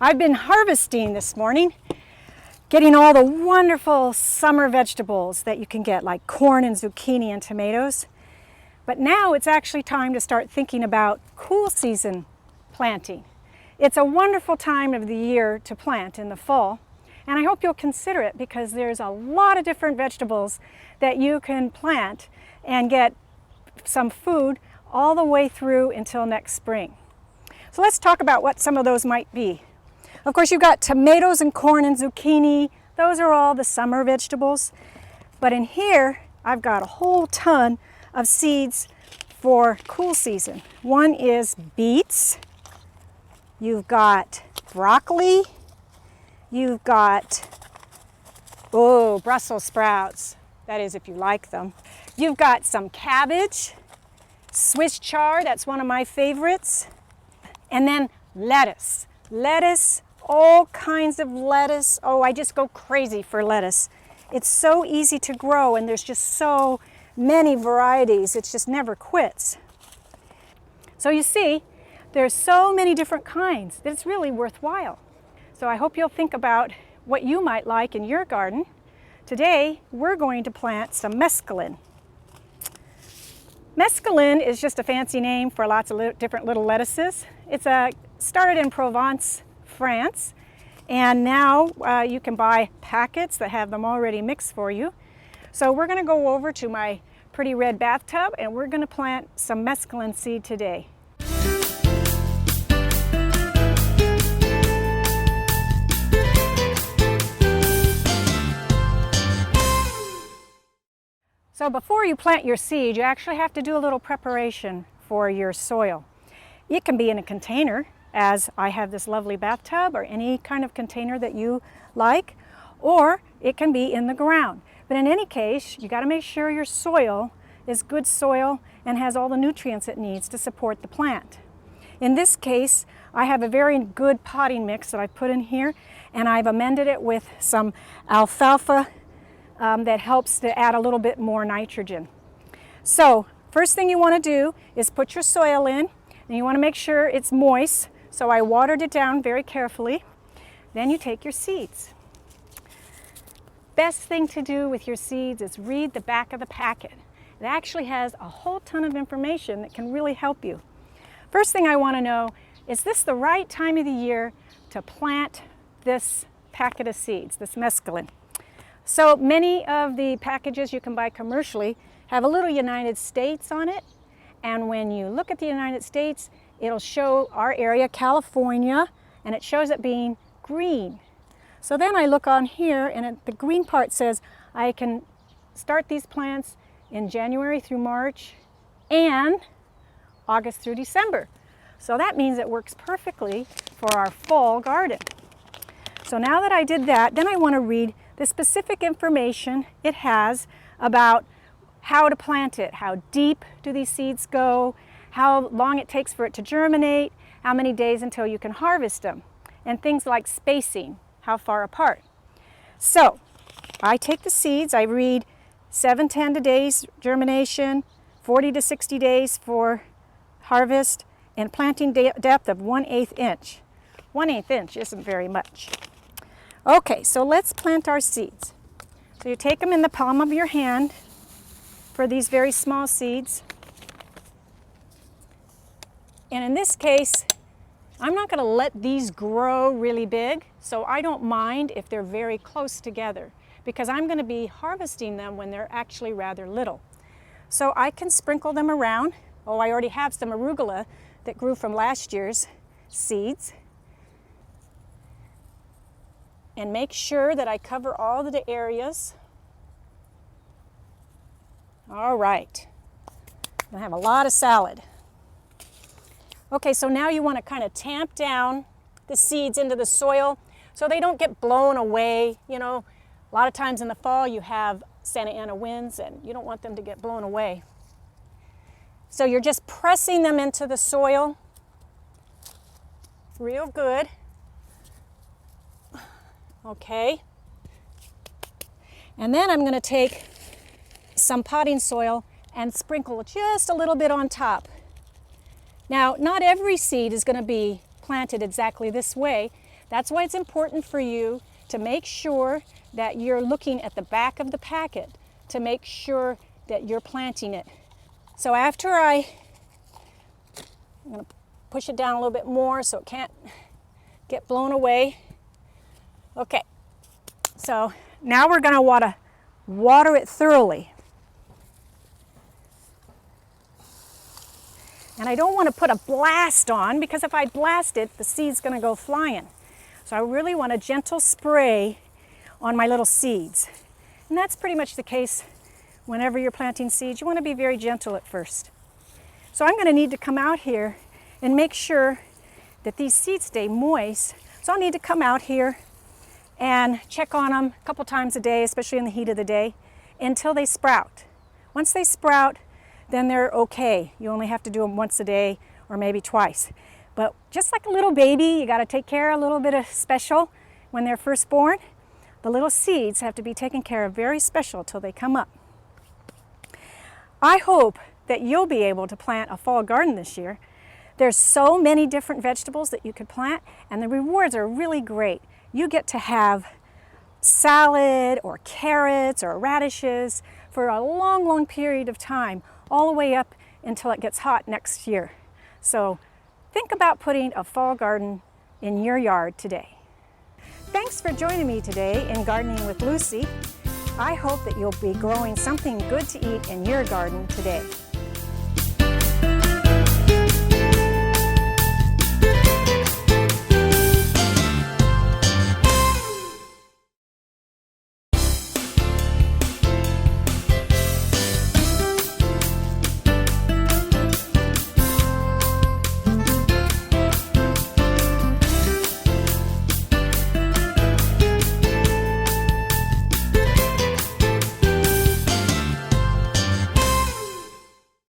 I've been harvesting this morning, getting all the wonderful summer vegetables that you can get, like corn and zucchini and tomatoes. But now it's actually time to start thinking about cool season planting. It's a wonderful time of the year to plant in the fall, and I hope you'll consider it because there's a lot of different vegetables that you can plant and get some food all the way through until next spring. So let's talk about what some of those might be. Of course, you've got tomatoes and corn and zucchini. Those are all the summer vegetables. But in here, I've got a whole ton of seeds for cool season. One is beets. You've got broccoli. You've got, Brussels sprouts. That is if you like them. You've got some cabbage, Swiss chard, that's one of my favorites. And then lettuce. Lettuce, all kinds of lettuce. Oh, I just go crazy for lettuce. It's so easy to grow and there's just so many varieties. It just never quits. So you see, there's so many different kinds that it's really worthwhile. So I hope you'll think about what you might like in your garden. Today, we're going to plant some mesclun. Mesclun is just a fancy name for lots of different little lettuces. It's started in Provence, France, and now you can buy packets that have them already mixed for you. So we're going to go over to my pretty red bathtub and we're going to plant some mesclun seed today. So before you plant your seed, you actually have to do a little preparation for your soil. It can be in a container, as I have this lovely bathtub, or any kind of container that you like, or it can be in the ground. But in any case, you got to make sure your soil is good soil and has all the nutrients it needs to support the plant. In this case, I have a very good potting mix that I put in here, and I've amended it with some alfalfa that helps to add a little bit more nitrogen. So first thing you want to do is put your soil in, and you want to make sure it's moist. So I watered it down very carefully. Then you take your seeds. Best thing to do with your seeds is read the back of the packet. It actually has a whole ton of information that can really help you. First thing I want to know, is this the right time of the year to plant this packet of seeds, this mesclun? So many of the packages you can buy commercially have a little United States on it, and when you look at the United States, it'll show our area, California, and it shows it being green. So then I look on here and the green part says I can start these plants in January through March and August through December. So that means it works perfectly for our fall garden. So now that I did that, then I want to read the specific information it has about how to plant it, how deep do these seeds go, how long it takes for it to germinate, how many days until you can harvest them, and things like spacing, how far apart. So I take the seeds, I read 7-10 days germination, 40 to 60 days for harvest, and planting depth of 1/8 inch. 1/8 inch isn't very much. Okay, so let's plant our seeds. So you take them in the palm of your hand for these very small seeds. And in this case, I'm not going to let these grow really big, so I don't mind if they're very close together because I'm going to be harvesting them when they're actually rather little. So I can sprinkle them around. Oh, I already have some arugula that grew from last year's seeds. And make sure that I cover all the areas. All right. I have a lot of salad. Okay, so now you want to kind of tamp down the seeds into the soil so they don't get blown away. You know, a lot of times in the fall you have Santa Ana winds and you don't want them to get blown away. So you're just pressing them into the soil real good. Okay. And then I'm going to take some potting soil and sprinkle just a little bit on top. Now, not every seed is going to be planted exactly this way. That's why it's important for you to make sure that you're looking at the back of the packet to make sure that you're planting it. So after I'm going to push it down a little bit more so it can't get blown away. Okay, so now we're going to want to water it thoroughly. And I don't want to put a blast on, because if I blast it, the seed's going to go flying. So I really want a gentle spray on my little seeds. And that's pretty much the case whenever you're planting seeds. You want to be very gentle at first. So I'm going to need to come out here and make sure that these seeds stay moist. So I'll need to come out here and check on them a couple times a day, especially in the heat of the day, until they sprout. Once they sprout, then they're okay. You only have to do them once a day or maybe twice. But just like a little baby, you got to take care a little bit of special when they're first born. The little seeds have to be taken care of very special till they come up. I hope that you'll be able to plant a fall garden this year. There's so many different vegetables that you could plant, and the rewards are really great. You get to have salad or carrots or radishes for a long, long period of time, all the way up until it gets hot next year. So think about putting a fall garden in your yard today. Thanks for joining me today in Gardening with Lucy. I hope that you'll be growing something good to eat in your garden today.